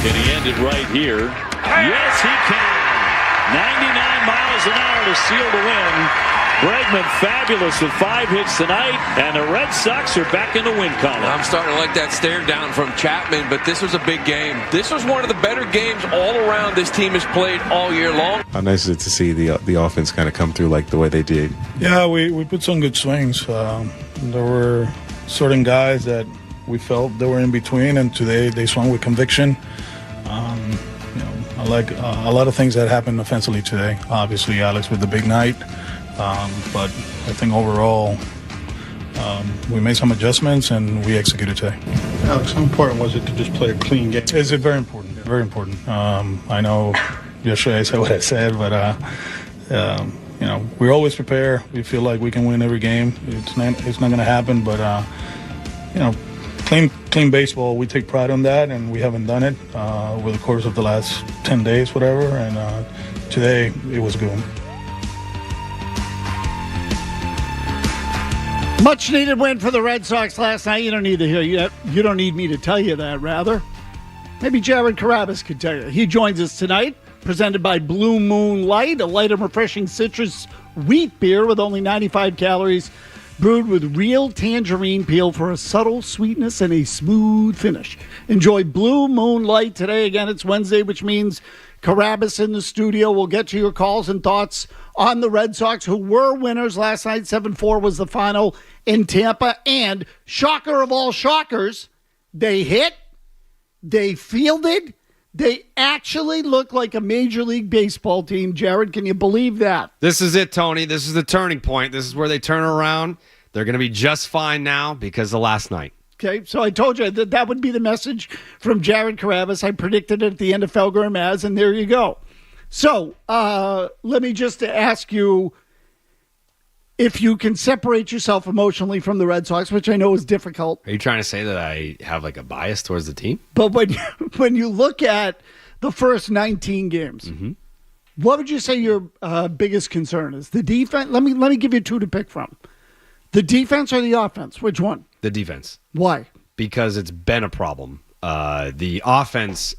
Can he end it right here? Yes, he can. 99 miles an hour to seal the win. Bregman fabulous with 5 hits tonight, and the Red Sox are back in the win column. I'm starting to like that stare down from Chapman, but this was a big game. This was one of the better games all around this team has played all year long. How nice is it to see the offense kind of come through like the way they did? Yeah, we put some good swings. There were certain guys that we felt they were in between, and today they swung with conviction. I like a lot of things that happened offensively today. Obviously, Alex with the big night, but I think overall we made some adjustments and we executed today. Alex, how important was it to just play a clean game? It's very important. Very important. I know yesterday I said what I said, but we always prepare. We feel like we can win every game. It's not going to happen, but clean baseball, we take pride on that, and we haven't done it over the course of the last 10 days, whatever, and today it was good. Much needed win for the Red Sox last night. You don't need to hear you don't need me to tell you that, rather. Maybe Jared Carrabis could tell you. He joins us tonight, presented by Blue Moon Light, a light and refreshing citrus wheat beer with only 95 calories. Brewed with real tangerine peel for a subtle sweetness and a smooth finish. Enjoy Blue Moon Light today. Again, it's Wednesday, which means Carrabis in the studio. We'll get to your calls and thoughts on the Red Sox, who were winners last night. 7-4 was the final in Tampa. And shocker of all shockers, they hit, they fielded, they actually look like a Major League Baseball team. Jared, can you believe that? This is it, Tony. This is the turning point. This is where they turn around. They're going to be just fine now because of last night. Okay, so I told you that would be the message from Jared Carrabis. I predicted it at the end of Felger and Maz, and there you go. So let me just ask you if you can separate yourself emotionally from the Red Sox, which I know is difficult. Are you trying to say that I have like a bias towards the team? But when you look at the first 19 games, what would you say your biggest concern is? The defense? Let me give you 2 to pick from. The defense or the offense? Which one? The defense. Why? Because it's been a problem. The offense,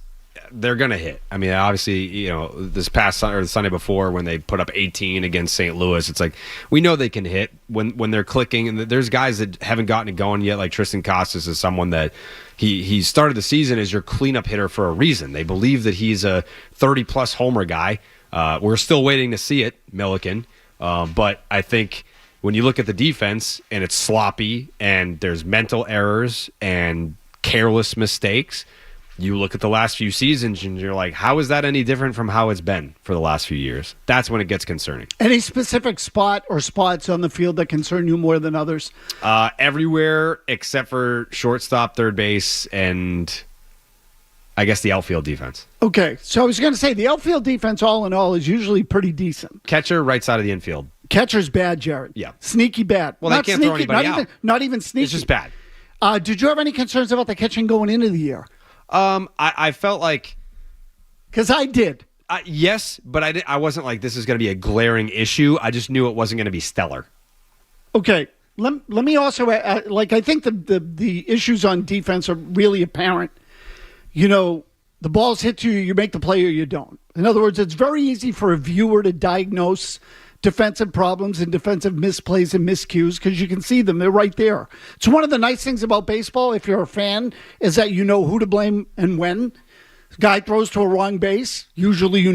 they're going to hit. I mean, obviously, this past Sunday or the Sunday before when they put up 18 against St. Louis, it's like we know they can hit when they're clicking. And there's guys that haven't gotten it going yet, like Tristan Costas is someone that he started the season as your cleanup hitter for a reason. They believe that he's a 30-plus homer guy. We're still waiting to see it, Milliken. But I think when you look at the defense and it's sloppy and there's mental errors and careless mistakes, you look at the last few seasons and you're like, how is that any different from how it's been for the last few years? That's when it gets concerning. Any specific spot or spots on the field that concern you more than others? Everywhere except for shortstop, third base, and I guess the outfield defense. Okay, so I was going to say the outfield defense all in all is usually pretty decent. Catcher, right side of the infield. Catcher's bad, Jared. Yeah. Sneaky bad. Well, they can't throw anybody out. Not even sneaky. It's just bad. Did you have any concerns about the catching going into the year? I felt like... Because I did. Yes, but I wasn't like this is going to be a glaring issue. I just knew it wasn't going to be stellar. Okay. Let me also... I think the issues on defense are really apparent. The ball's hit to you, you make the play or you don't. In other words, it's very easy for a viewer to diagnose defensive problems and defensive misplays and miscues because you can see them. They're right there. It's one of the nice things about baseball, if you're a fan, is that you know who to blame and when. Guy throws to a wrong base. Usually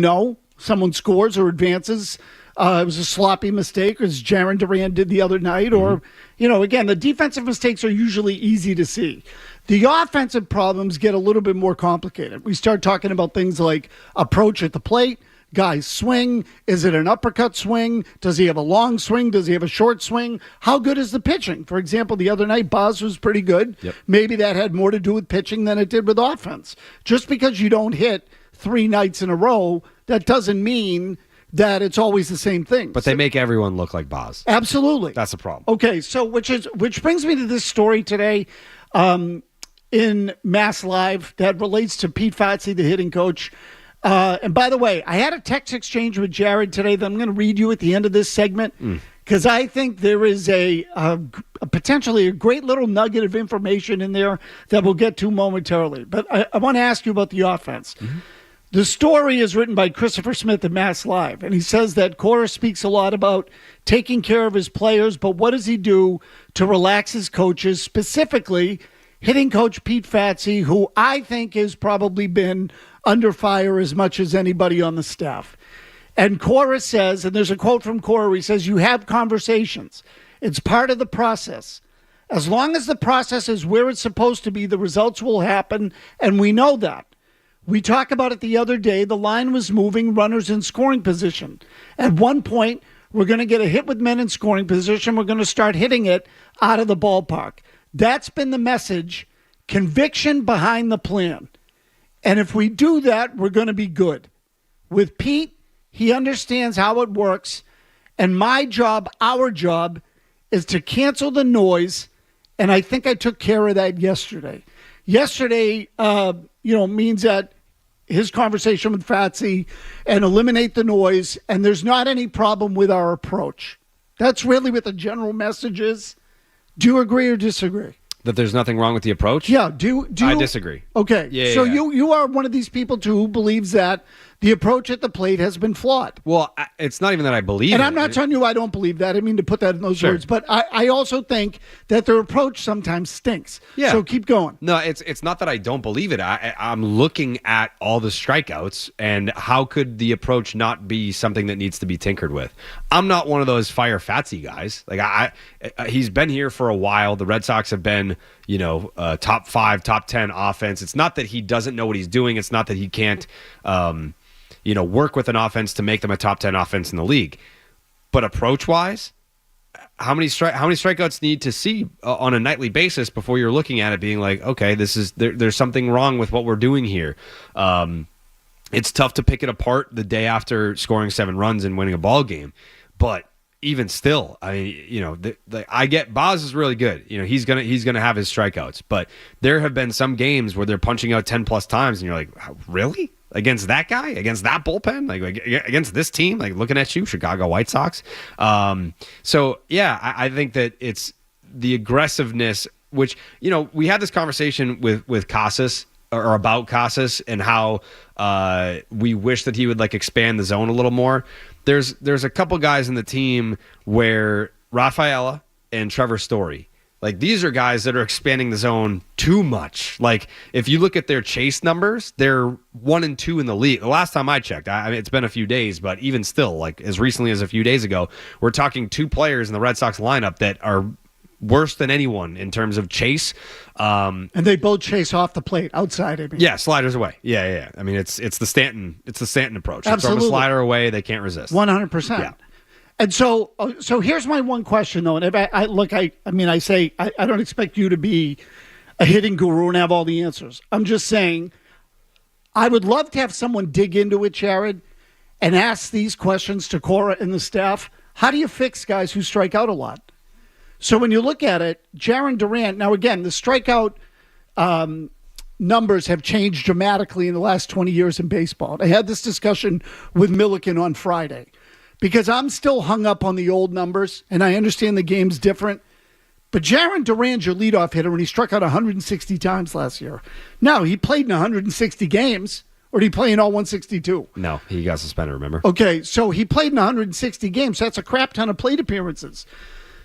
someone scores or advances. It was a sloppy mistake, as Jaron Duran did the other night. Or, again, the defensive mistakes are usually easy to see. The offensive problems get a little bit more complicated. We start talking about things like approach at the plate, guys swing. Is it an uppercut swing? Does he have a long swing? Does he have a short swing? How good is the pitching? For example, the other night, Boz was pretty good. Yep. Maybe that had more to do with pitching than it did with offense. Just because you don't hit 3 nights in a row, that doesn't mean that it's always the same thing. But they make everyone look like Boz. Absolutely. That's a problem. Okay, so which brings me to this story today in Mass Live that relates to Pete Fatsi, the hitting coach. And by the way, I had a text exchange with Jared today that I'm going to read you at the end of this segment because I think there is a potentially a great little nugget of information in there that we'll get to momentarily. But I want to ask you about the offense. Mm-hmm. The story is written by Christopher Smith at Mass Live, and he says that Cora speaks a lot about taking care of his players, but what does he do to relax his coaches, specifically hitting Coach Pete Fatsi, who I think has probably been under fire as much as anybody on the staff. And Cora says, and there's a quote from Cora, he says, you have conversations. It's part of the process. As long as the process is where it's supposed to be, the results will happen, and we know that. We talked about it the other day. The line was moving, runners in scoring position. At one point, we're going to get a hit with men in scoring position. We're going to start hitting it out of the ballpark. That's been the message, conviction behind the plan. And if we do that, we're going to be good. With Pete, he understands how it works. And my job, our job, is to cancel the noise. And I think I took care of that yesterday. Yesterday, means that his conversation with Fatsi and eliminate the noise, and there's not any problem with our approach. That's really what the general message is. Do you agree or disagree? That there's nothing wrong with the approach? Yeah. Do I disagree. Okay. Yeah, so yeah. You are one of these people, too, who believes that the approach at the plate has been flawed. Well, it's not even that I believe and it. I'm not telling you I don't believe that. I mean to put that in those Sure. words. But I also think that their approach sometimes stinks. Yeah. So keep going. No, it's not that I don't believe it. I'm looking at all the strikeouts, and how could the approach not be something that needs to be tinkered with? I'm not one of those fire Fatsi guys. Like he's been here for a while. The Red Sox have been, top 5, top 10 offense. It's not that he doesn't know what he's doing. It's not that he can't, work with an offense to make them a top 10 offense in the league. But approach-wise, how many strikeouts need to see on a nightly basis before you're looking at it being like, okay, there's something wrong with what we're doing here. It's tough to pick it apart the day after scoring 7 runs and winning a ball game, but even still, I mean, I get Boz is really good. He's gonna have his strikeouts, but there have been some games where they're punching out 10 plus times, and you're like, really? Against that guy, against that bullpen, like against this team, like looking at you, Chicago White Sox. So yeah, I think that it's the aggressiveness, which, we had this conversation with Casas or about Casas and how we wish that he would like expand the zone a little more. There's a couple guys in the team where Rafaela and Trevor Story, like these are guys that are expanding the zone too much. Like if you look at their chase numbers, they're 1 and 2 in the league. The last time I checked, I mean, it's been a few days, but even still, like as recently as a few days ago, we're talking 2 players in the Red Sox lineup that are worse than anyone in terms of chase. And they both chase off the plate outside. I mean. Yeah, sliders away. Yeah. I mean, it's the Stanton approach. Absolutely. Throw a slider away, they can't resist. 100%. Yeah. And so here's my one question though. And if I don't expect you to be a hitting guru and have all the answers. I'm just saying, I would love to have someone dig into it, Jared, and ask these questions to Cora and the staff. How do you fix guys who strike out a lot? So when you look at it, Jarren Duran, now again, the strikeout numbers have changed dramatically in the last 20 years in baseball. I had this discussion with Milliken on Friday because I'm still hung up on the old numbers, and I understand the game's different. But Jarren Duran's your leadoff hitter, and he struck out 160 times last year. Now, he played in 160 games, or did he play in all 162? No, he got suspended, remember? Okay, so he played in 160 games. That's a crap ton of plate appearances.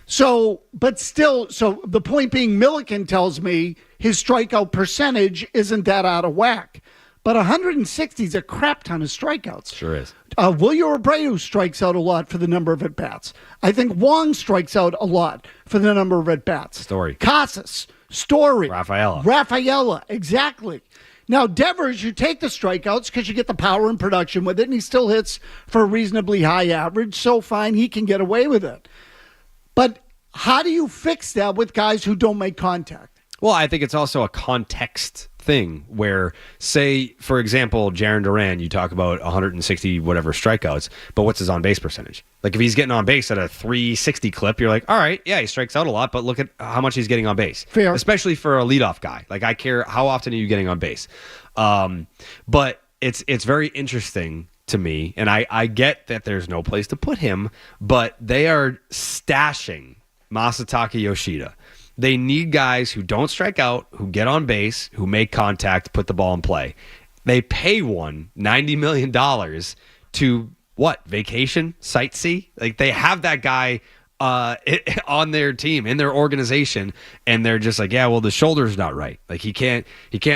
So the point being, Milliken tells me his strikeout percentage isn't that out of whack. But 160 is a crap ton of strikeouts. Sure is. William Abreu strikes out a lot for the number of at-bats. I think Wong strikes out a lot for the number of at-bats. Story. Casas, Story. Rafaela, exactly. Now, Devers, you take the strikeouts because you get the power and production with it, and he still hits for a reasonably high average, so fine, he can get away with it. But how do you fix that with guys who don't make contact? Well, I think it's also a context thing where, say, for example, Jarren Duran, you talk about 160 whatever strikeouts, but what's his on-base percentage? Like if he's getting on base at a 360 clip, you're like, all right, yeah, he strikes out a lot, but look at how much he's getting on base. Fair. Especially for a leadoff guy. Like I care how often are you getting on base. But it's very interesting to me, and I get that there's no place to put him, but they are stashing Masataka Yoshida. They need guys who don't strike out, who get on base, who make contact, put the ball in play. They pay one $90 million to what? Vacation? Sightsee? Like, they have that guy on their team, in their organization, and they're just like, yeah, well, the shoulder's not right. Like, he can't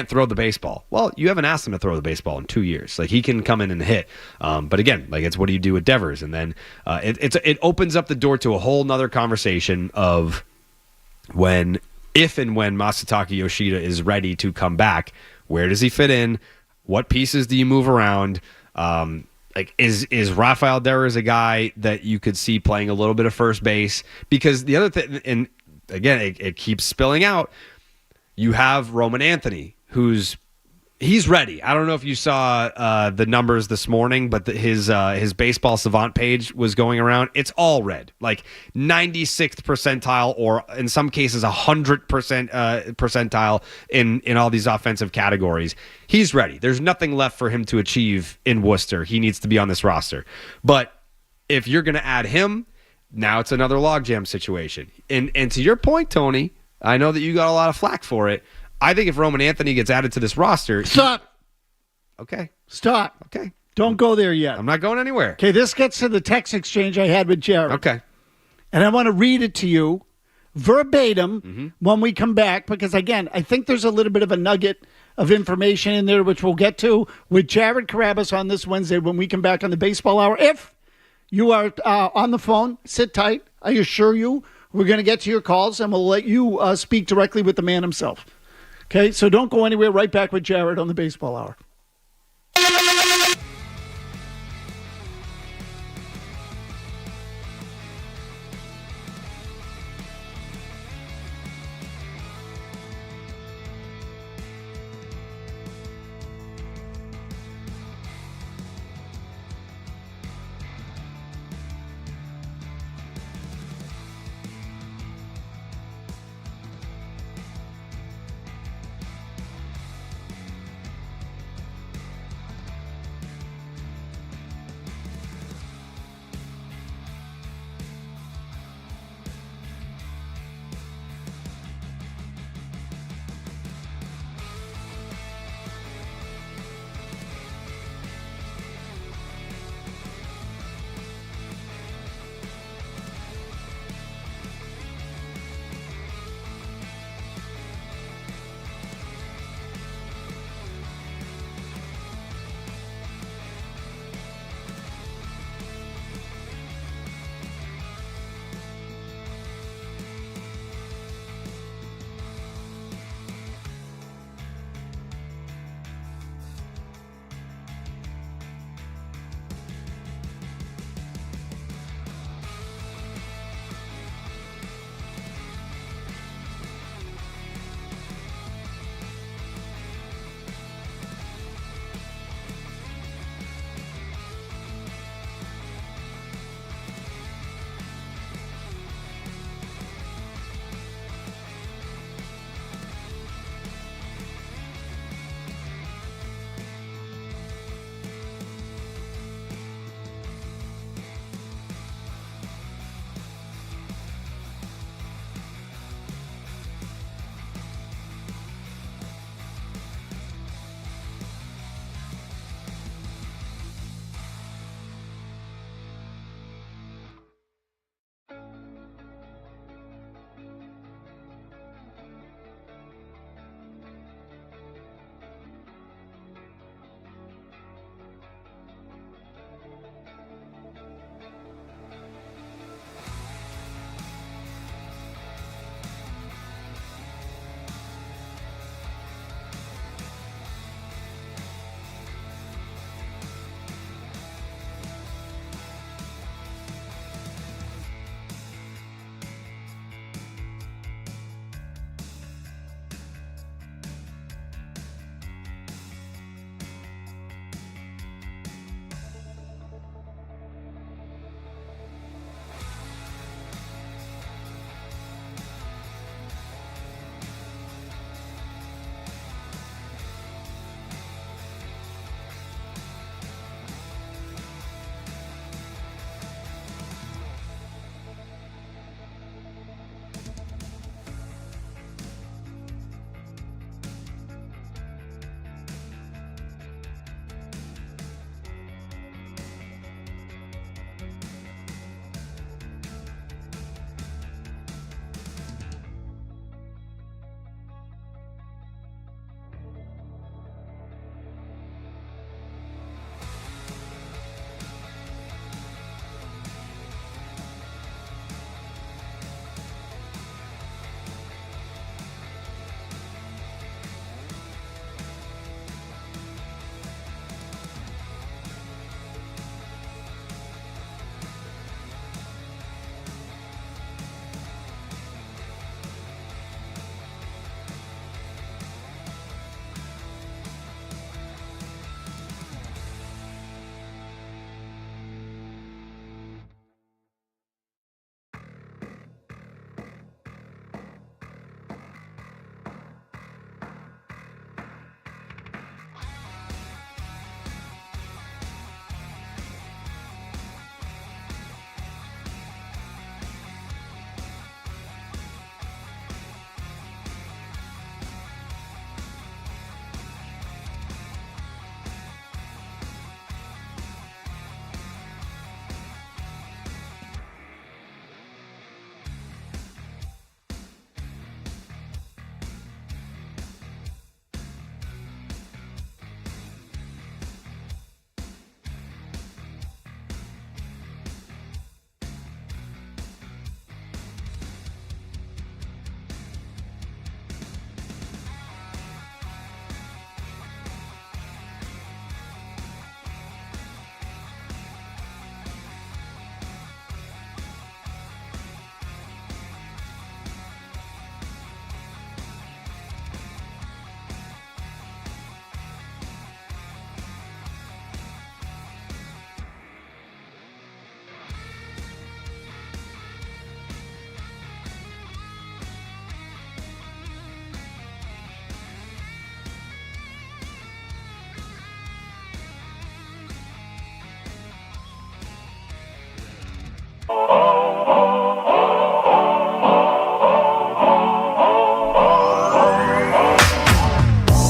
throw the baseball. Well, you haven't asked him to throw the baseball in 2 years. Like, he can come in and hit. But again, like, it's what do you do with Devers? And then it opens up the door to a whole nother conversation of if and when Masataka Yoshida is ready to come back, where does he fit in? What pieces do you move around? Like, is Rafael Devers a guy that you could see playing a little bit of first base? Because the other thing, and again, it keeps spilling out, you have Roman Anthony, he's ready. I don't know if you saw the numbers this morning, but his Baseball Savant page was going around. It's all red, like 96th percentile, or in some cases 100% percentile in all these offensive categories. He's ready. There's nothing left for him to achieve in Worcester. He needs to be on this roster. But if you're going to add him, now it's another logjam situation. And to your point, Tony, I know that you got a lot of flack for it. I think if Roman Anthony gets added to this roster... Stop. Okay. Stop. Okay. Don't go there yet. I'm not going anywhere. Okay, this gets to the text exchange I had with Jared. Okay. And I want to read it to you verbatim when we come back, because, again, I think there's a little bit of a nugget of information in there, which we'll get to with Jared Carrabis on this Wednesday when we come back on the Baseball Hour. If you are on the phone, sit tight. I assure you we're going to get to your calls, and we'll let you speak directly with the man himself. Okay, so don't go anywhere. Right back with Jared on the Baseball Hour.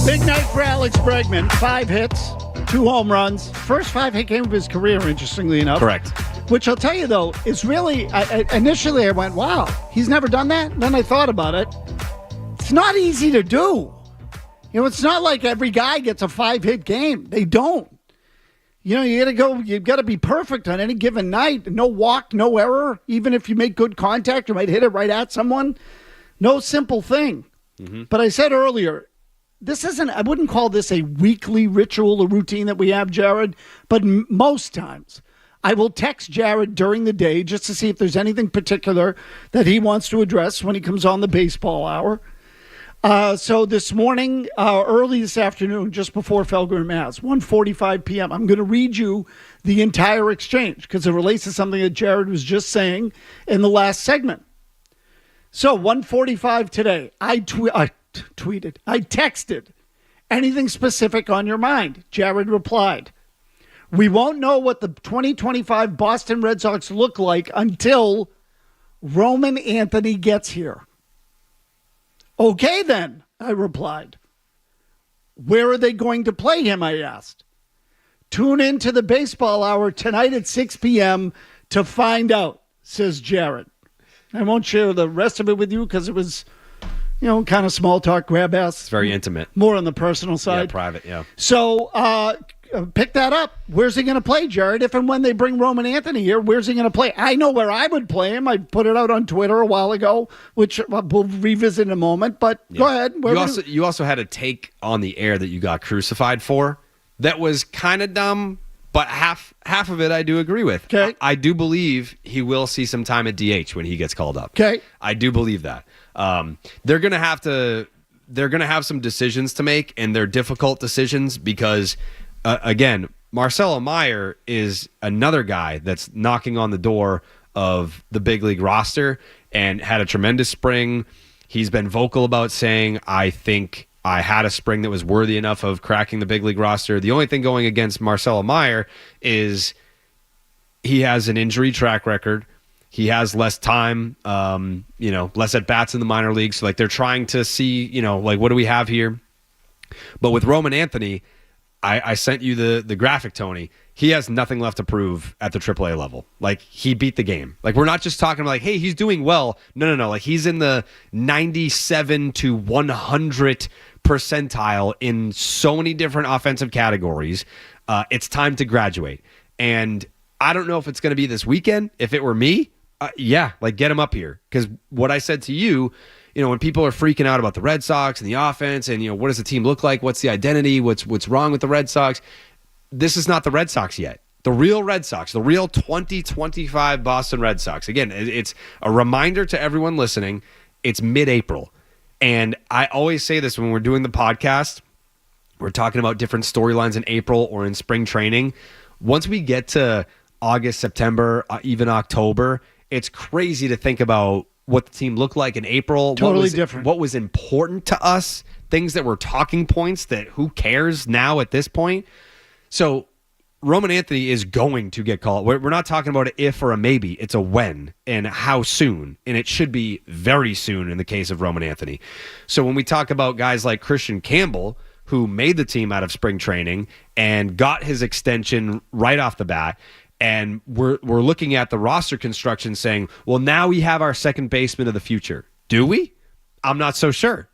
Big night for Alex Bregman. 5 hits, 2 home runs. First 5-hit game of his career, interestingly enough. Correct. Which I'll tell you, though, is really, initially I went, wow, he's never done that? And then I thought about it. It's not easy to do. You know, it's not like every guy gets a 5-hit game. They don't. You know, you've got to be perfect on any given night. No walk, no error. Even if you make good contact, you might hit it right at someone. No simple thing. Mm-hmm. But I said earlier, I wouldn't call this a weekly ritual or routine that we have, Jared, but most times I will text Jared during the day just to see if there's anything particular that he wants to address when he comes on the baseball hour. So this morning, early this afternoon, just before Felger Mass, 1:45 p.m., I'm going to read you the entire exchange because it relates to something that Jared was just saying in the last segment. So 1:45 today, I texted, anything specific on your mind? Jared replied, we won't know what the 2025 Boston Red Sox look like until Roman Anthony gets here. Okay, then, I replied. Where are they going to play him, I asked. Tune in to the baseball hour tonight at 6 p.m. to find out, says Jared. I won't share the rest of it with you because it was, you know, kind of small talk, grab ass. It's very intimate. More on the personal side. Yeah, private, yeah. So pick that up. Where's he going to play, Jared? If and when they bring Roman Anthony here, where's he going to play? I know where I would play him. I put it out on Twitter a while ago, which we'll revisit in a moment. But go ahead. You also had a take on the air that you got crucified for that was kind of dumb, but half of it I do agree with. Okay. I do believe he will see some time at DH when he gets called up. Okay. I do believe that. They're going to have some decisions to make, and they're difficult decisions because again, Marcelo Meyer is another guy that's knocking on the door of the big league roster and had a tremendous spring. He's been vocal about saying, I think I had a spring that was worthy enough of cracking the big league roster. The only thing going against Marcelo Meyer is he has an injury track record. He has less time, less at bats in the minor leagues. So, they're trying to see, what do we have here? But with Roman Anthony, I sent you the graphic, Tony. He has nothing left to prove at the AAA level. He beat the game. We're not just talking about, hey, he's doing well. No. He's in the 97 to 100 percentile in so many different offensive categories. It's time to graduate. And I don't know if it's going to be this weekend. If it were me, get him up here. Because what I said to you, when people are freaking out about the Red Sox and the offense and, what does the team look like? What's the identity? What's wrong with the Red Sox? This is not the Red Sox yet. The real Red Sox, the real 2025 Boston Red Sox. Again, it's a reminder to everyone listening, it's mid-April. And I always say this when we're doing the podcast, we're talking about different storylines in April or in spring training. Once we get to August, September, even October, it's crazy to think about what the team looked like in April. Totally different. What was important to us, things that were talking points that who cares now at this point. So Roman Anthony is going to get called. We're not talking about an if or a maybe. It's a when and how soon. And it should be very soon in the case of Roman Anthony. So when we talk about guys like Christian Campbell, who made the team out of spring training and got his extension right off the bat, and we're looking at the roster construction saying, well, now we have our second baseman of the future. Do we? I'm not so sure.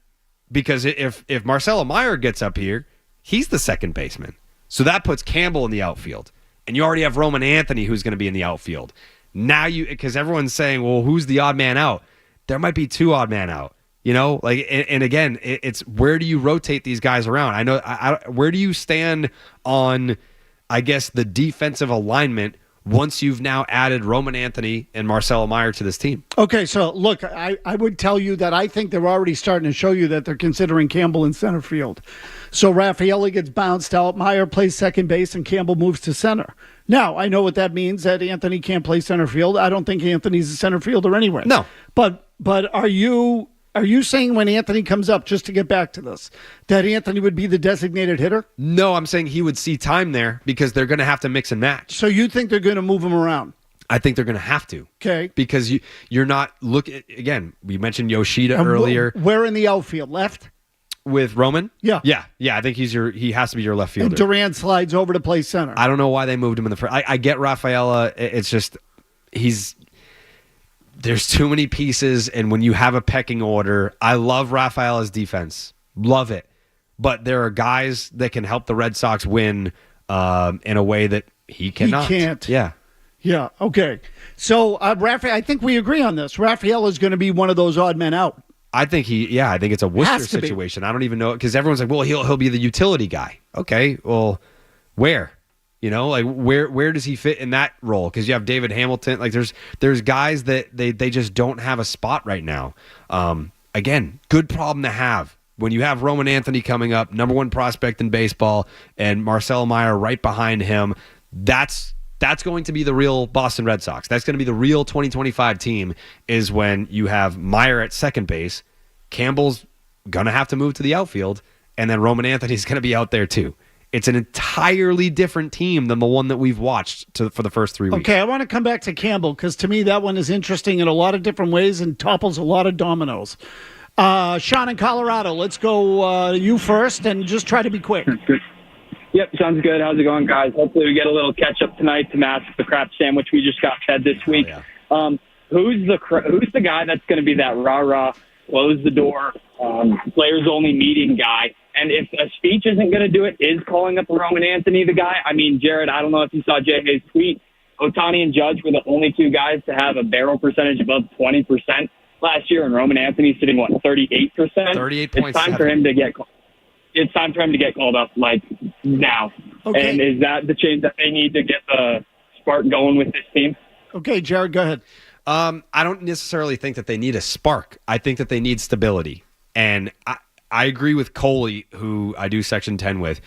Because if Marcelo Meyer gets up here, he's the second baseman. So that puts Campbell in the outfield. And you already have Roman Anthony who's going to be in the outfield. Now because everyone's saying, well, who's the odd man out? There might be 2 odd man out. And again, it's where do you rotate these guys around? I know, where do you stand on, I guess, the defensive alignment once you've now added Roman Anthony and Marcelo Meyer to this team? Okay, so look, I would tell you that I think they're already starting to show you that they're considering Campbell in center field. So Raffaelli gets bounced out, Meyer plays second base, and Campbell moves to center. Now, I know what that means, that Anthony can't play center field. I don't think Anthony's a center fielder anyway. No. But are you saying when Anthony comes up, just to get back to this, that Anthony would be the designated hitter? No, I'm saying he would see time there because they're going to have to mix and match. So you think they're going to move him around? I think they're going to have to. Okay. Because you're not again, we mentioned Yoshida earlier. Where in the outfield? Left? With Roman? Yeah. Yeah. I think he has to be your left fielder. And Durant slides over to play center. I don't know why they moved him in the first. I get Rafaela. It's just there's too many pieces, and when you have a pecking order, I love Rafaela's defense. Love it. But there are guys that can help the Red Sox win in a way that he cannot. He can't. Yeah. Yeah, okay. So, Rafael, I think we agree on this. Rafael is going to be one of those odd men out. I think I think it's a Worcester situation. I don't even know, because everyone's like, well, he'll be the utility guy. Okay, well, where? Like where does he fit in that role? Because you have David Hamilton. Like there's guys that they just don't have a spot right now. Again, good problem to have. When you have Roman Anthony coming up, number one prospect in baseball, and Marcelo Meyer right behind him, that's going to be the real Boston Red Sox. That's going to be the real 2025 team, is when you have Meyer at second base, Campbell's going to have to move to the outfield, and then Roman Anthony's going to be out there too. It's an entirely different team than the one that we've watched for the first 3 weeks. Okay, I want to come back to Campbell, because to me that one is interesting in a lot of different ways and topples a lot of dominoes. Sean in Colorado, let's go you first, and just try to be quick. Yep, sounds good. How's it going, guys? Hopefully we get a little catch-up tonight to match the crap sandwich we just got fed this week. Yeah. Who's the guy that's going to be that rah-rah, close the door, players-only meeting guy? And if a speech isn't going to do it, is calling up Roman Anthony the guy? I mean, Jared, I don't know if you saw Jay Hayes' tweet. Ohtani and Judge were the only two guys to have a barrel percentage above 20% last year, and Roman Anthony sitting, 38%? 38.7. It's time for him to get called up, like, now. Okay. And is that the change that they need to get the spark going with this team? Okay, Jared, go ahead. I don't necessarily think that they need a spark. I think that they need stability. And I agree with Coley, who I do Section 10 with.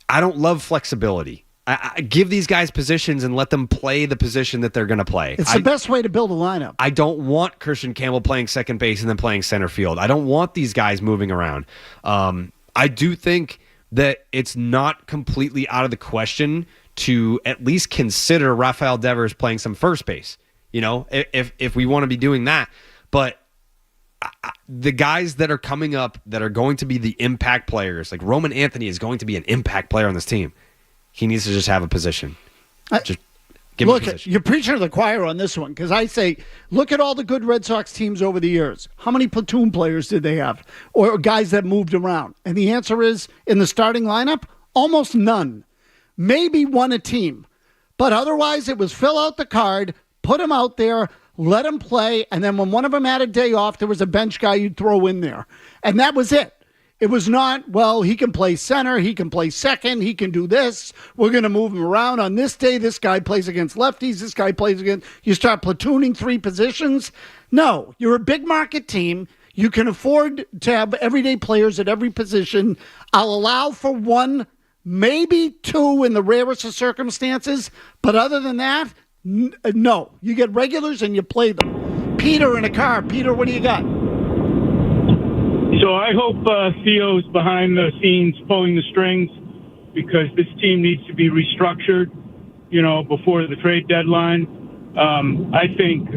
I don't love flexibility. I give these guys positions and let them play the position that they're going to play. It's the best way to build a lineup. I don't want Christian Campbell playing second base and then playing center field. I don't want these guys moving around. I do think that it's not completely out of the question to at least consider Rafael Devers playing some first base. If we want to be doing that. But the guys that are coming up that are going to be the impact players, like Roman Anthony is going to be an impact player on this team. He needs to just have a position. Just give him a position. You're preaching to the choir on this one, because I say, look at all the good Red Sox teams over the years. How many platoon players did they have, or guys that moved around? And the answer is, in the starting lineup, almost none. Maybe one a team. But otherwise, it was fill out the card, put him out there, let him play, and then when one of them had a day off, there was a bench guy you'd throw in there. And that was it. It was not, well, he can play center, he can play second, he can do this. We're going to move him around. On this day, this guy plays against lefties, this guy plays against... You start platooning 3 positions. No, you're a big market team. You can afford to have everyday players at every position. I'll allow for 1, maybe 2 in the rarest of circumstances. But other than that, no. You get regulars and you play them. Peter in a car. Peter, what do you got? So I hope Theo's behind the scenes pulling the strings, because this team needs to be restructured, before the trade deadline. I think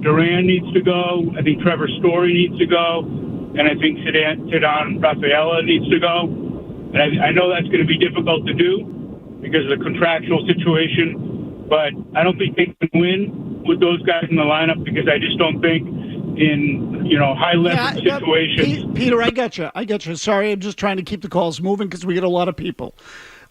Duran needs to go. I think Trevor Story needs to go. And I think Ceddanne Rafaela needs to go. And I know that's going to be difficult to do because of the contractual situation, but I don't think they can win with those guys in the lineup, because I just don't think in high leverage situations. Peter, I got you. Sorry, I'm just trying to keep the calls moving because we get a lot of people.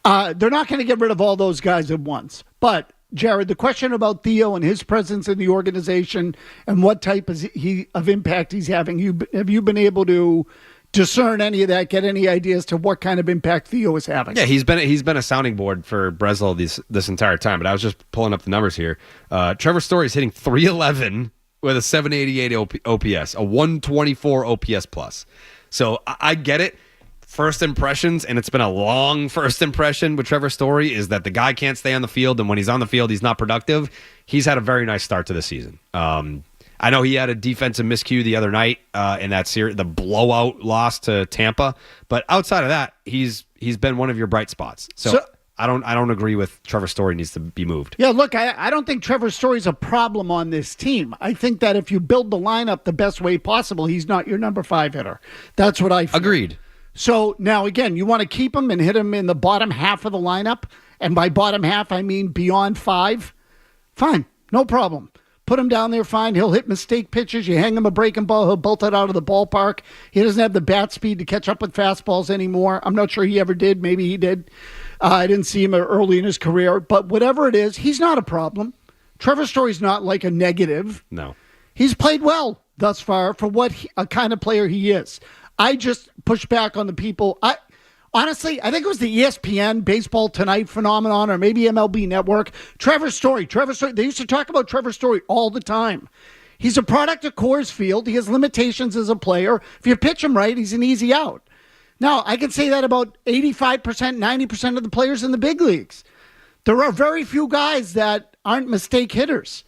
They're not going to get rid of all those guys at once. But Jared, the question about Theo and his presence in the organization and what type of impact he's having, have you been able to discern any of that? Get any ideas to what kind of impact Theo is having? Yeah, he's been a sounding board for Breslow this entire time. But I was just pulling up the numbers here. Trevor Story is hitting .311 with a 788 OPS, a 124 OPS plus. So I get it. First impressions, and it's been a long first impression with Trevor Story, is that the guy can't stay on the field, and when he's on the field, he's not productive. He's had a very nice start to the season. I know he had a defensive miscue the other night in that series, the blowout loss to Tampa, but outside of that, he's been one of your bright spots. So I don't agree with Trevor Story needs to be moved. Yeah, look, I don't think Trevor Story's a problem on this team. I think that if you build the lineup the best way possible, he's not your number 5 hitter. That's what I feel. Agreed. So now, again, you want to keep him and hit him in the bottom half of the lineup, and by bottom half, I mean beyond 5. Fine, no problem. Put him down there, fine. He'll hit mistake pitches. You hang him a breaking ball, he'll bolt it out of the ballpark. He doesn't have the bat speed to catch up with fastballs anymore. I'm not sure he ever did. Maybe he did. I didn't see him early in his career. But whatever it is, he's not a problem. Trevor Story's not like a negative. No. He's played well thus far for what a kind of player he is. I just push back on the people. Honestly, I think it was the ESPN Baseball Tonight phenomenon or maybe MLB Network. Trevor Story. They used to talk about Trevor Story all the time. He's a product of Coors Field. He has limitations as a player. If you pitch him right, he's an easy out. Now, I can say that about 85%, 90% of the players in the big leagues. There are very few guys that aren't mistake hitters.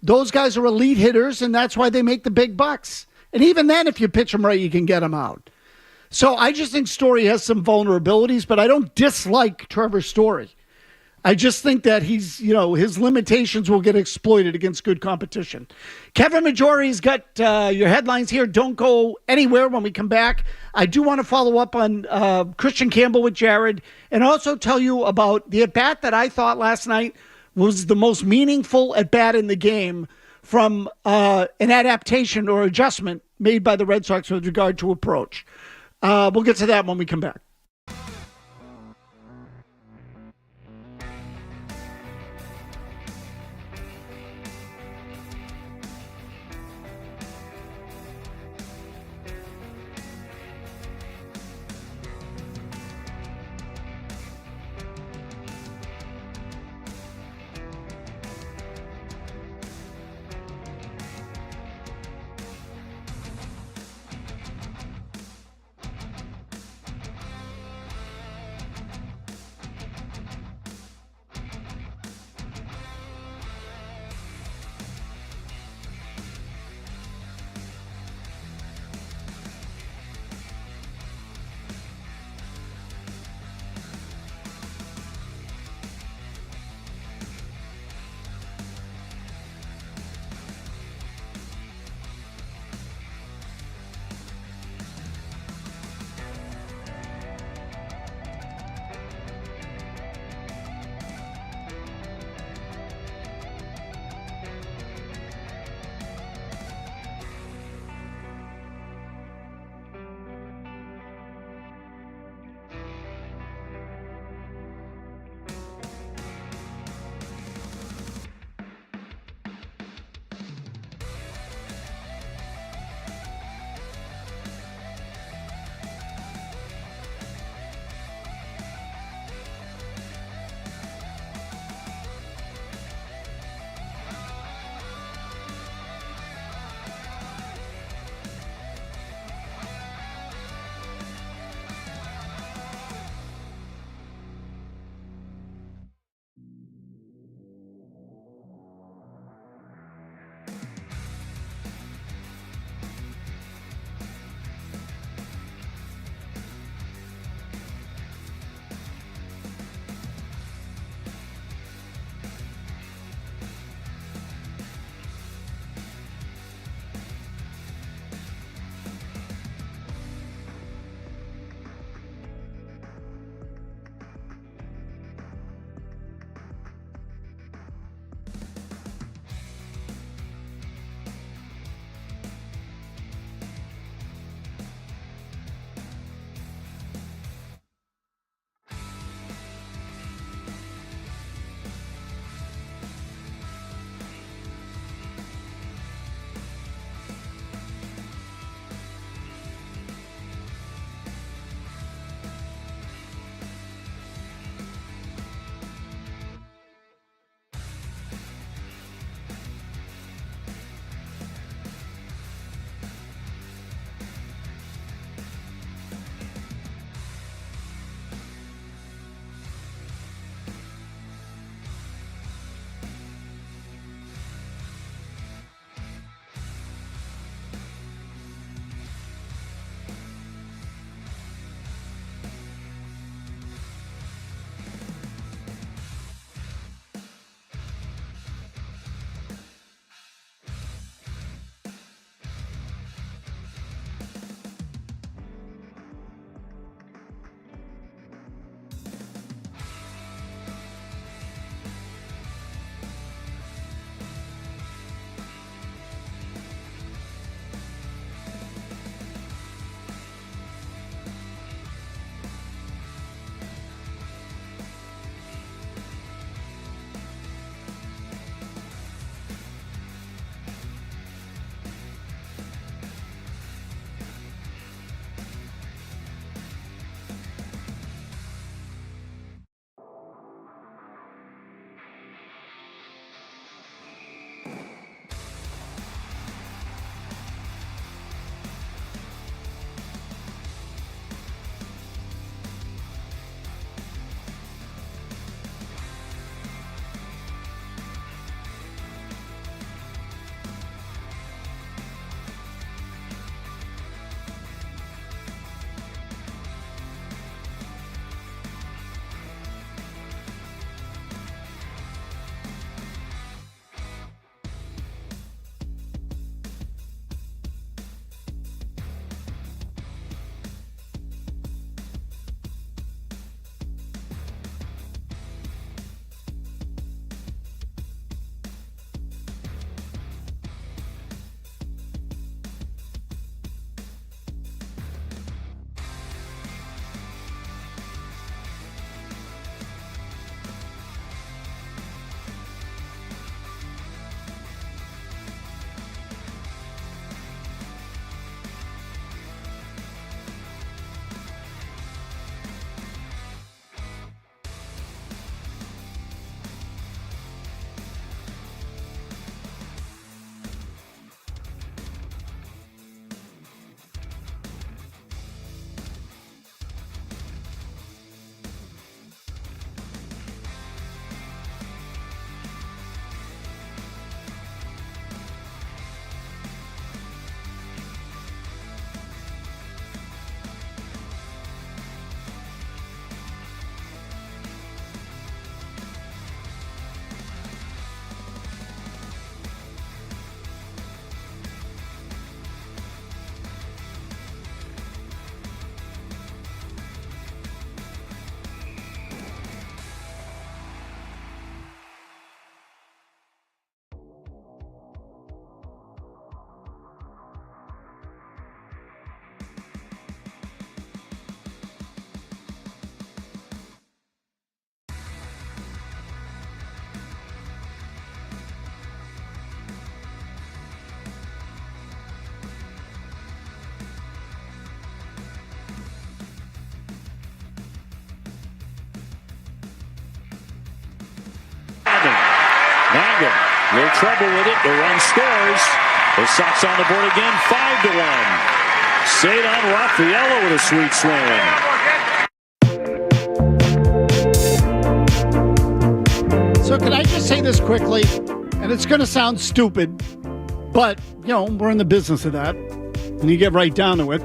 Those guys are elite hitters, and that's why they make the big bucks. And even then, if you pitch them right, you can get them out. So I just think Story has some vulnerabilities, but I don't dislike Trevor Story. I just think that his limitations will get exploited against good competition. Kevin Majori's got your headlines here. Don't go anywhere when we come back. I do want to follow up on Christian Campbell with Jared and also tell you about the at-bat that I thought last night was the most meaningful at-bat in the game from an adaptation or adjustment made by the Red Sox with regard to approach. We'll get to that when we come back. trouble with it. The run scores. The Sox on the board again, 5-1. Cedar Rafaela with a sweet swing. So can I just say this quickly? And it's going to sound stupid, but, we're in the business of that. And you get right down to it.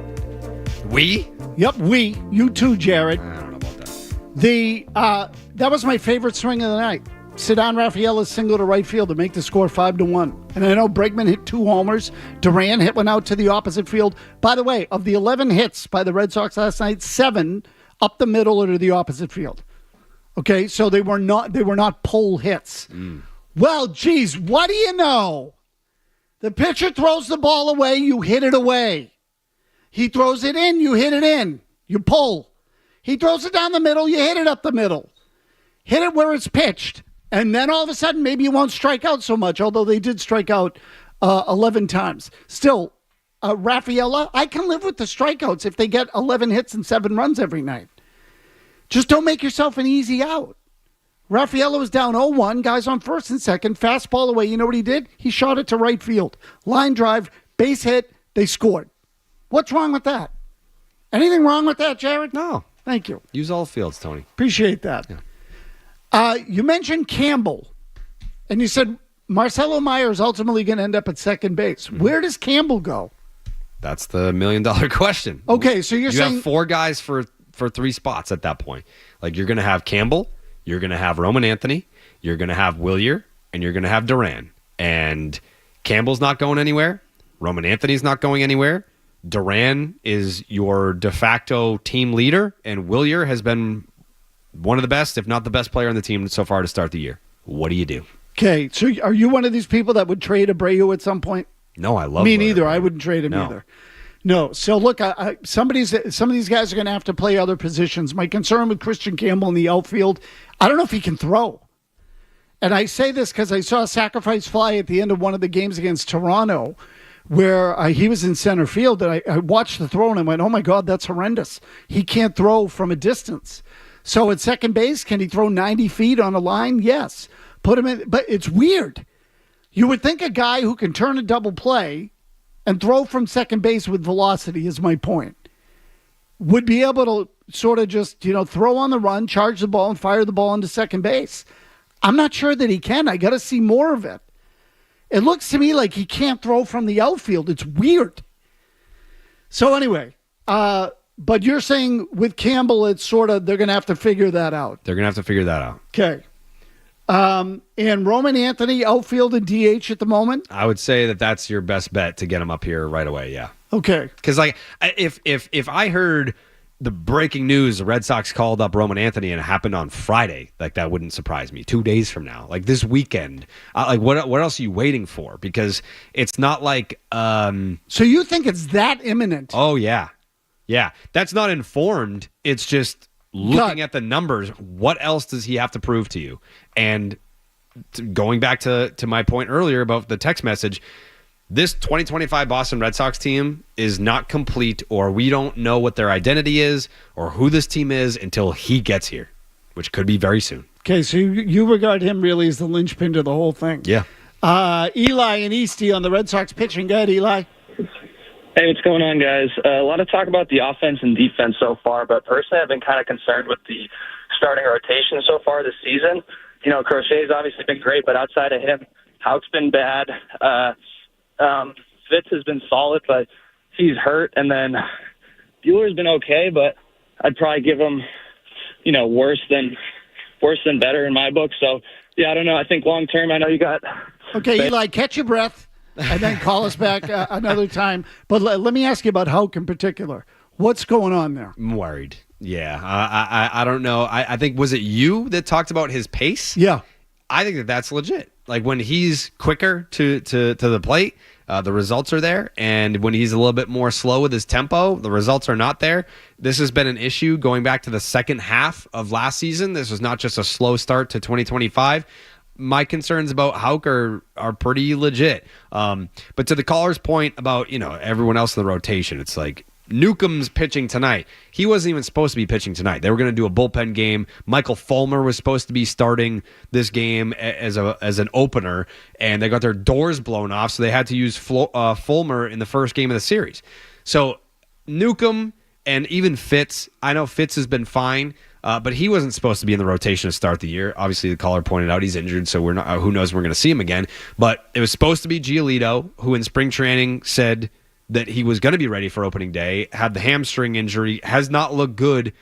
We? Yep, we. You too, Jared. I don't know about that. That was my favorite swing of the night. Cedar Rafaela's single to right field to make the score 5-1. And I know Bregman hit 2 homers. Duran hit one out to the opposite field. By the way, of the 11 hits by the Red Sox last night, 7 up the middle or to the opposite field. Okay, so they were not pull hits. Well, geez, what do you know? The pitcher throws the ball away, you hit it away. He throws it in, you hit it in. You pull. He throws it down the middle, you hit it up the middle. Hit it where it's pitched. And then all of a sudden, maybe you won't strike out so much, although they did strike out 11 times. Still, Rafaela, I can live with the strikeouts if they get 11 hits and 7 runs every night. Just don't make yourself an easy out. Rafaela was down 0-1, guys on first and second, fastball away. You know what he did? He shot it to right field. Line drive, base hit, they scored. What's wrong with that? Anything wrong with that, Jared? No. Thank you. Use all fields, Tony. Appreciate that. Yeah. You mentioned Campbell, and you said Marcelo Meyer is ultimately going to end up at second base. Mm-hmm. Where does Campbell go? That's the $1 million question. Okay, so you're saying... You have 4 guys for 3 spots at that point. Like, you're going to have Campbell, you're going to have Roman Anthony, you're going to have Willier, and you're going to have Duran. And Campbell's not going anywhere. Roman Anthony's not going anywhere. Duran is your de facto team leader, and Willier has been one of the best, if not the best player on the team so far to start the year. What do you do? Okay, so are you one of these people that would trade Abreu at some point? No, I love me Willier. neither. I wouldn't trade him either. No. So look, some of these guys are going to have to play other positions. My concern with Christian Campbell in the outfield, I don't know if he can throw. And I say this because I saw a sacrifice fly at the end of one of the games against Toronto, where he was in center field, and I watched the throw and I went, "Oh my God, that's horrendous. He can't throw from a distance." So at second base, can he throw 90 feet on a line? Yes. Put him in, but it's weird. You would think a guy who can turn a double play and throw from second base with velocity, is my point, would be able to sort of just, throw on the run, charge the ball, and fire the ball into second base. I'm not sure that he can. I got to see more of it. It looks to me like he can't throw from the outfield. It's weird. So anyway, but you're saying with Campbell, it's sort of, they're going to have to figure that out. They're going to have to figure that out. Okay. And Roman Anthony, outfield and DH at the moment? I would say that that's your best bet to get him up here right away, yeah. Okay. Because, if I heard the breaking news, the Red Sox called up Roman Anthony and it happened on Friday, that wouldn't surprise me. 2 days from now, this weekend, what else are you waiting for? Because it's not like... So you think it's that imminent? Oh, yeah. Yeah, that's not informed. It's just looking at the numbers. What else does he have to prove to you? And going back to my point earlier about the text message, this 2025 Boston Red Sox team is not complete, or we don't know what their identity is or who this team is until he gets here, which could be very soon. Okay, so you regard him really as the linchpin to the whole thing. Yeah. Eli and Eastie on the Red Sox pitching. Go ahead, Eli. Hey, what's going on, guys? A lot of talk about the offense and defense so far, but personally I've been kind of concerned with the starting rotation so far this season. Crochet's obviously been great, but outside of him, Houck's been bad. Fitz has been solid, but he's hurt. And then Bueller's been okay, but I'd probably give him, worse than better in my book. So, yeah, I don't know. I think long term, I know you got... Okay, Eli, catch your breath. And then call us back another time. But let me ask you about Houck in particular. What's going on there? I'm worried. Yeah, I don't know. I think, was it you that talked about his pace? Yeah. I think that's legit. When he's quicker to the plate, the results are there. And when he's a little bit more slow with his tempo, the results are not there. This has been an issue going back to the second half of last season. This was not just a slow start to 2025. My concerns about Houck are pretty legit. But to the caller's point about, everyone else in the rotation, it's like, Newcomb's pitching tonight. He wasn't even supposed to be pitching tonight. They were going to do a bullpen game. Michael Fulmer was supposed to be starting this game as an opener, and they got their doors blown off, so they had to use Fulmer in the first game of the series. So Newcomb and even Fitz, I know Fitz has been fine, but he wasn't supposed to be in the rotation to start the year. Obviously, the caller pointed out he's injured, so we're not. Who knows when we're going to see him again. But it was supposed to be Giolito, who in spring training said that he was going to be ready for opening day, had the hamstring injury, has not looked good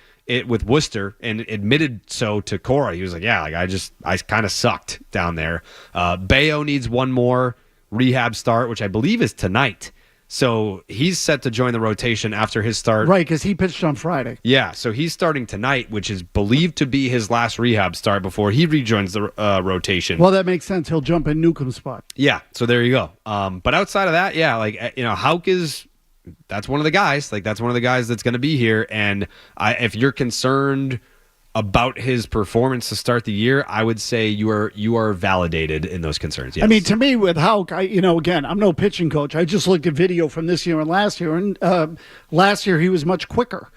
with Worcester, and admitted so to Cora. He was like, I kind of sucked down there. Bayo needs one more rehab start, which I believe is tonight. So he's set to join the rotation after his start. Right, because he pitched on Friday. Yeah, so he's starting tonight, which is believed to be his last rehab start before he rejoins the rotation. Well, that makes sense. He'll jump in Newcomb's spot. Yeah, so there you go. But outside of that, Houck is, that's one of the guys. Like, that's one of the guys that's going to be here. And if you're concerned about his performance to start the year, I would say you are validated in those concerns. Yes. I mean, to me, with Houck, again, I'm no pitching coach. I just looked at video from this year and last year, and last year he was much quicker.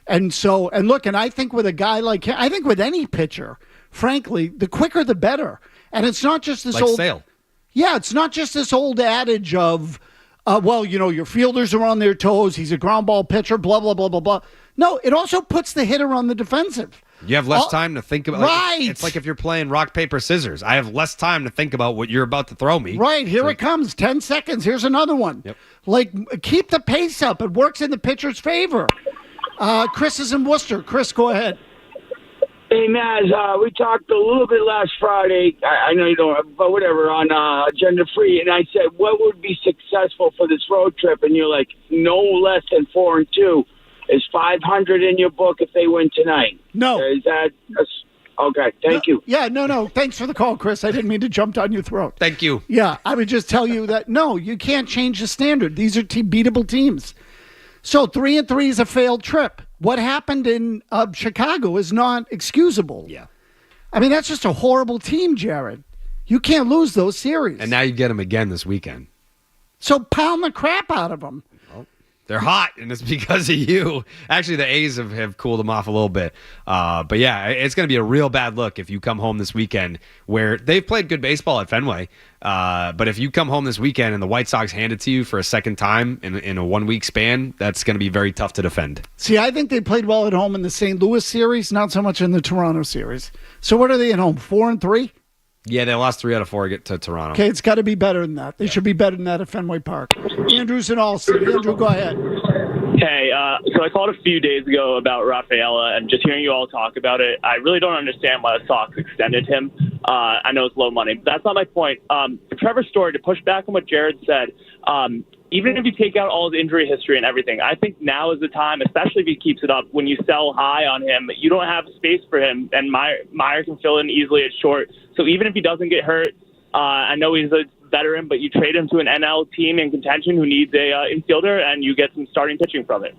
And I think with a guy like him, I think with any pitcher, frankly, the quicker the better. And it's not just this old Sale. Yeah, it's not just this old adage of, your fielders are on their toes. He's a ground ball pitcher, blah, blah, blah, blah, blah. No, it also puts the hitter on the defensive. You have less time to think about. Right. It's like if you're playing rock, paper, scissors. I have less time to think about what you're about to throw me. Right. Here it comes. 10 seconds. Here's another one. Yep. Like, keep the pace up. It works in the pitcher's favor. Chris is in Worcester. Chris, go ahead. Hey, Naz, we talked a little bit last Friday. I know you don't, but whatever, on Agenda Free. And I said, what would be successful for this road trip? And you're like, no less than 4-2. Is 500 in your book if they win tonight? No. Is that okay? Thank you. Yeah, no. Thanks for the call, Chris. I didn't mean to jump down your throat. Thank you. Yeah, I would just tell you that, no, you can't change the standard. These are beatable teams. So 3-3 is a failed trip. What happened in Chicago is not excusable. Yeah. I mean, that's just a horrible team, Jared. You can't lose those series. And now you get them again this weekend. So pound the crap out of them. They're hot, and it's because of you. Actually, the A's have cooled them off a little bit. But yeah, it's going to be a real bad look if you come home this weekend where they've played good baseball at Fenway. But if you come home this weekend and the White Sox hand it to you for a second time in a 1 week span, that's going to be very tough to defend. See, I think they played well at home in the St. Louis series, not so much in the Toronto series. So what are they at home, 4-3? Yeah, they lost 3 out of 4 to Toronto. Okay, it's got to be better than that. They should be better than that at Fenway Park. Andrew's in Allston. Andrew, go ahead. Hey, so I called a few days ago about Rafaela, and just hearing you all talk about it, I really don't understand why the Sox extended him. I know it's low money, but that's not my point. For Trevor Story, to push back on what Jared said, even if you take out all his injury history and everything, I think now is the time, especially if he keeps it up, when you sell high on him, you don't have space for him, and Meyer can fill in easily at short. So even if he doesn't get hurt, I know he's a veteran, but you trade him to an NL team in contention who needs a infielder, and you get some starting pitching from it.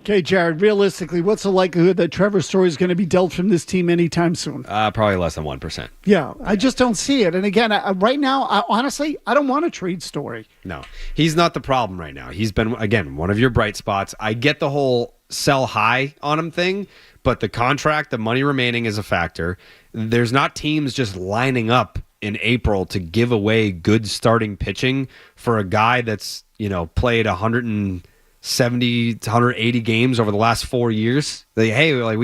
Okay, Jared, realistically, what's the likelihood that Trevor Story is going to be dealt from this team anytime soon? Probably less than 1%. Yeah, I just don't see it. And again, right now, honestly, I don't want to trade Story. No, he's not the problem right now. He's been, again, one of your bright spots. I get the whole sell high on him thing, but the contract, the money remaining is a factor. There's not teams just lining up in April to give away good starting pitching for a guy that's, played 170 to 180 games over the last 4 years. We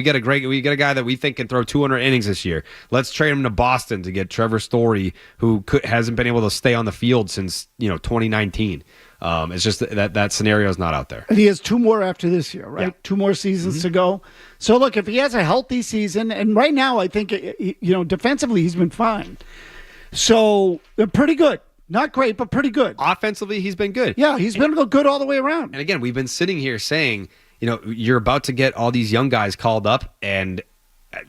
got a guy that we think can throw 200 innings this year. Let's trade him to Boston to get Trevor Story, who hasn't been able to stay on the field since 2019. It's just that scenario is not out there. And he has 2 more after this year, right? Yeah. 2 more seasons to go. So look, if he has a healthy season, and right now I think defensively he's been fine. So they're pretty good. Not great, but pretty good. Offensively, he's been good. Yeah, he's been good all the way around. And again, we've been sitting here saying, you're about to get all these young guys called up, and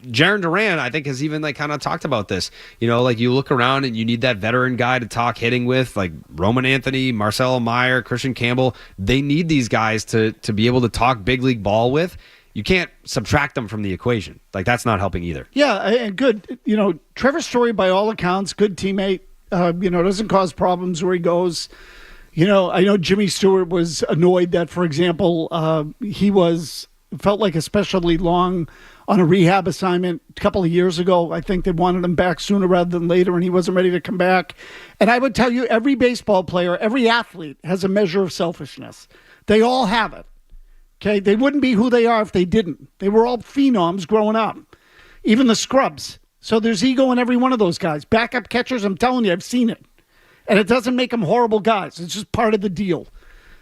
Jaron Duran, I think, has even kind of talked about this. You look around and you need that veteran guy to talk hitting with, like Roman Anthony, Marcelo Meyer, Christian Campbell. They need these guys to be able to talk big league ball with. You can't subtract them from the equation. That's not helping either. Yeah, and good. Trevor Story, by all accounts, good teammate. Doesn't cause problems where he goes. I know Jimmy Stewart was annoyed that, for example, felt like especially long on a rehab assignment a couple of years ago. I think they wanted him back sooner rather than later, and he wasn't ready to come back. And I would tell you, every baseball player, every athlete has a measure of selfishness. They all have it. Okay, they wouldn't be who they are if they didn't. They were all phenoms growing up, even the scrubs. So there's ego in every one of those guys. Backup catchers, I'm telling you, I've seen it. And it doesn't make them horrible guys. It's just part of the deal.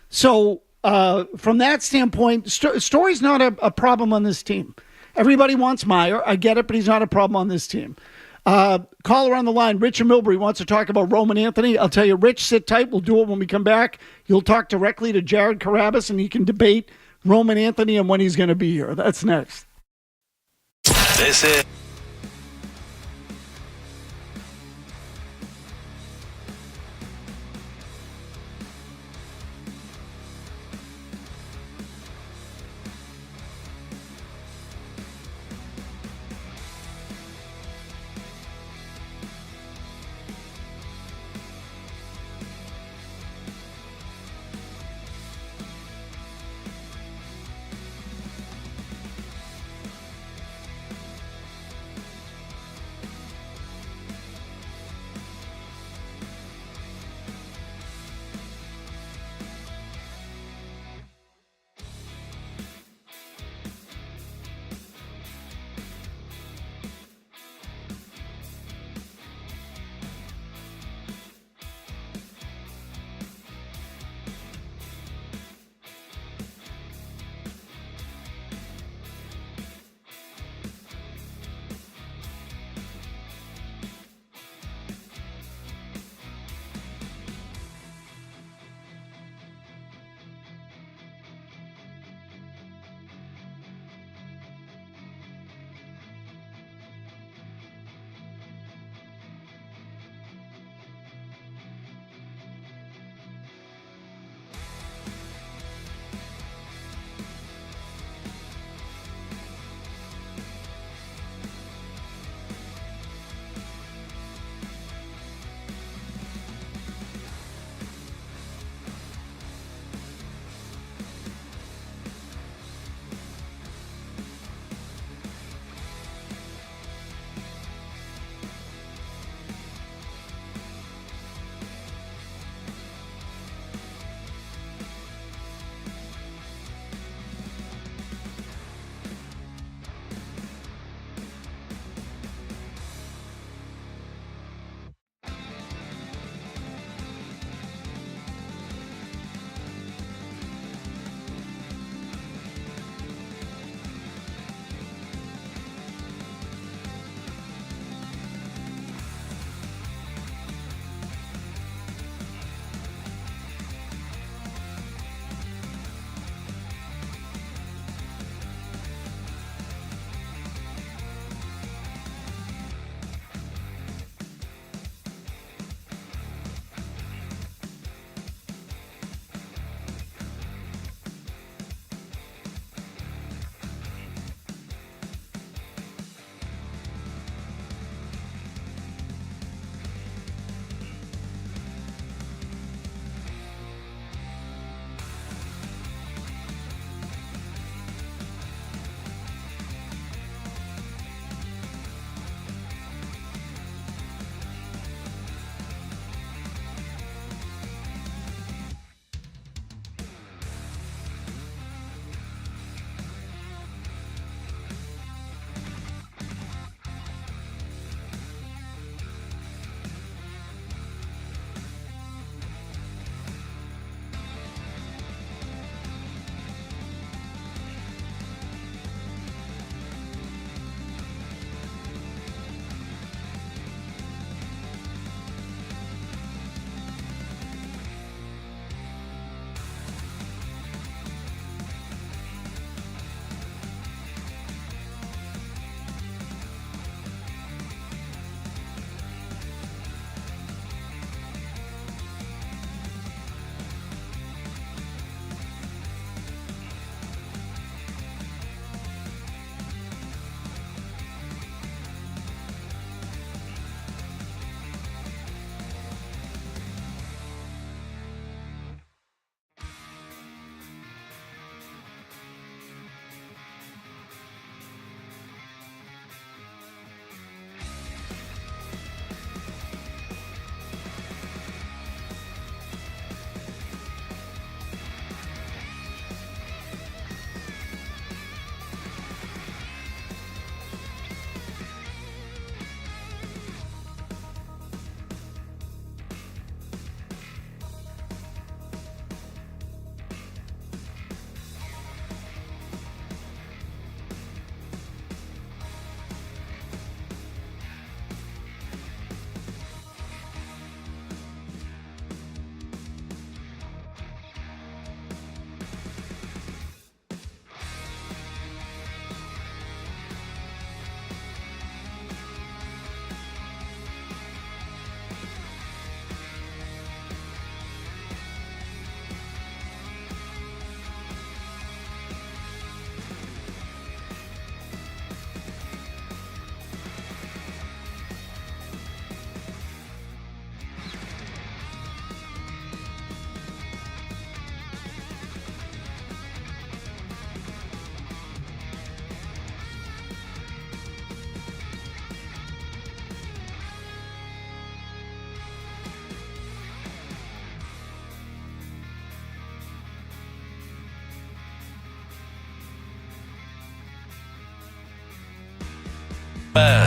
So from that standpoint, Story's not a problem on this team. Everybody wants Meyer. I get it, but he's not a problem on this team. Caller on the line, Rich and Millbury, wants to talk about Roman Anthony. I'll tell you, Rich, sit tight. We'll do it when we come back. You'll talk directly to Jared Carrabis, and you can debate Roman Anthony and when he's going to be here. That's next. This is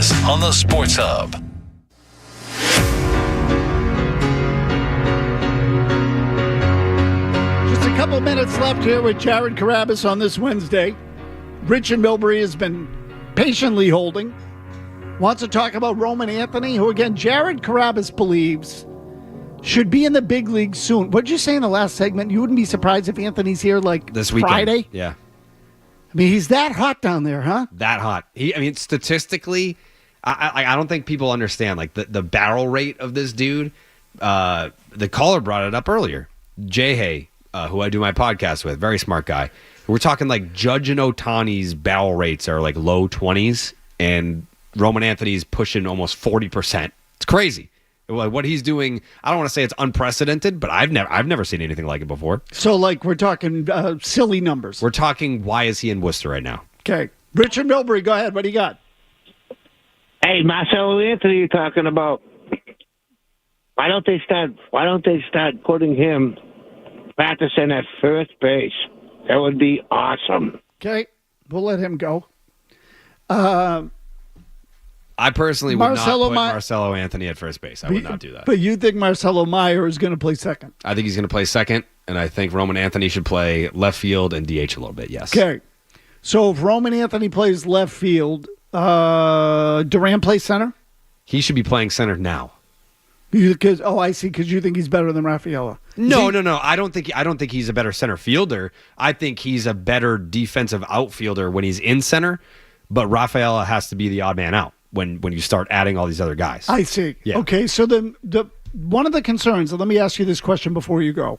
us on the Sports Hub. Just a couple minutes left here with Jared Carrabis on this Wednesday. Richard Milbury has been patiently holding. Wants to talk about Roman Anthony, who, again, Jared Carrabis believes should be in the big league soon. What did you say in the last segment? You wouldn't be surprised if Anthony's here like this weekend. Friday? Yeah. I mean, he's that hot down there, huh? That hot. Statistically, I don't think people understand like the barrel rate of this dude. The caller brought it up earlier. Jay Hay, who I do my podcast with, very smart guy. We're talking like Judge and Ohtani's barrel rates are like low 20s, and Roman Anthony's pushing almost 40%. It's crazy. What he's doing, I don't want to say it's unprecedented, but I've never seen anything like it before. So, like, we're talking silly numbers. We're talking, why is he in Worcester right now? Okay. Richard Milbury, go ahead. What do you got? Hey, Marcelo Anthony, you're talking about. Why don't they start putting him practicing at first base? That would be awesome. Okay. We'll let him go. I personally would not put Meyer. Marcelo Anthony at first base. I would not do that. But you think Marcelo Meyer is going to play second? I think he's going to play second, and I think Roman Anthony should play left field and DH a little bit, yes. Okay. So if Roman Anthony plays left field, Durant plays center? He should be playing center now. I see, because you think he's better than Rafaela. No. I don't think he's a better center fielder. I think he's a better defensive outfielder when he's in center, but Rafaela has to be the odd man out when you start adding all these other guys. I see. Yeah. Okay, so the one of the concerns, and let me ask you this question before you go.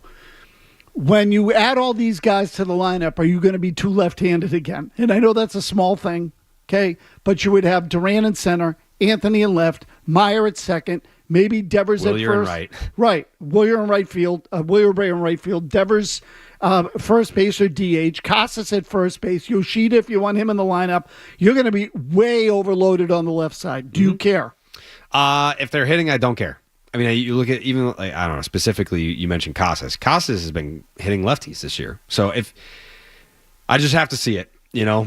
When you add all these guys to the lineup, are you going to be too left-handed again? And I know that's a small thing, okay? But you would have Durant in center, Anthony in left, Meyer at second, maybe Devers at first. Right. Right. Willier in right field, Willier in right field, Devers first base or DH, Casas at first base, Yoshida if you want him in the lineup. You're going to be way overloaded on the left side. Do you care? If they're hitting, I don't care. I mean, you look at even, like, I don't know, specifically you mentioned Casas. Casas has been hitting lefties this year. So if I just have to see it,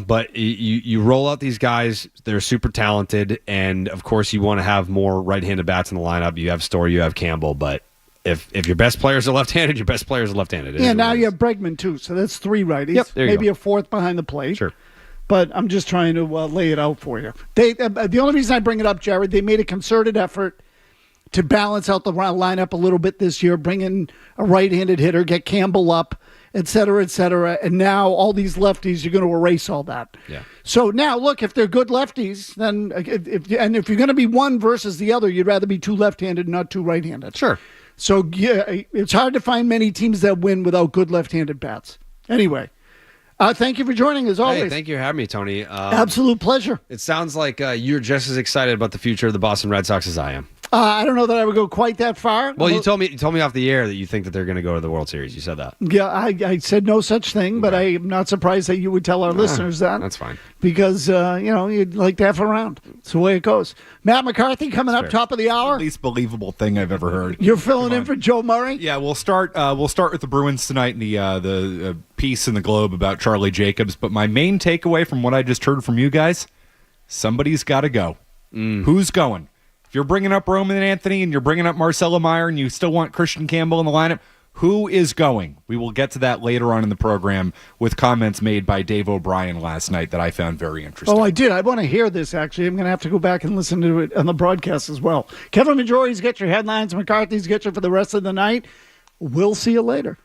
but you roll out these guys, they're super talented, and of course you want to have more right-handed bats in the lineup. You have Story, you have Campbell, but if your best players are left-handed, your best players are left-handed. Yeah, now you have Bregman too, so that's three righties. Yep, there you maybe go. a fourth behind the plate. Sure. But I'm just trying to lay it out for you. The only reason I bring it up, Jared, they made a concerted effort to balance out the lineup a little bit this year, bring in a right-handed hitter, get Campbell up, et cetera, and now all these lefties, you're going to erase all that. Yeah. So now, look, if they're good lefties, then if you're going to be one versus the other, you'd rather be two left-handed, not two right-handed. Sure. So yeah, it's hard to find many teams that win without good left-handed bats. Anyway, thank you for joining as always. Hey, thank you for having me, Tony. Absolute pleasure. It sounds like you're just as excited about the future of the Boston Red Sox as I am. I don't know that I would go quite that far. Well, you told me off the air that you think that they're going to go to the World Series. You said that. Yeah, I said no such thing, but I'm not surprised that you would tell our listeners that. That's fine. Because, you'd like to have around. It's the way it goes. Matt McCarthy coming up top of the hour. The least believable thing I've ever heard. You're filling in for Joe Murray? Yeah, we'll start with the Bruins tonight and the piece in the Globe about Charlie Jacobs. But my main takeaway from what I just heard from you guys, somebody's got to go. Who's going? If you're bringing up Roman Anthony and you're bringing up Marcelo Meyer and you still want Christian Campbell in the lineup, who is going? We will get to that later on in the program with comments made by Dave O'Brien last night that I found very interesting. Oh, I did. I want to hear this, actually. I'm going to have to go back and listen to it on the broadcast as well. Kevin Majori's got your headlines. McCarthy's got you for the rest of the night. We'll see you later.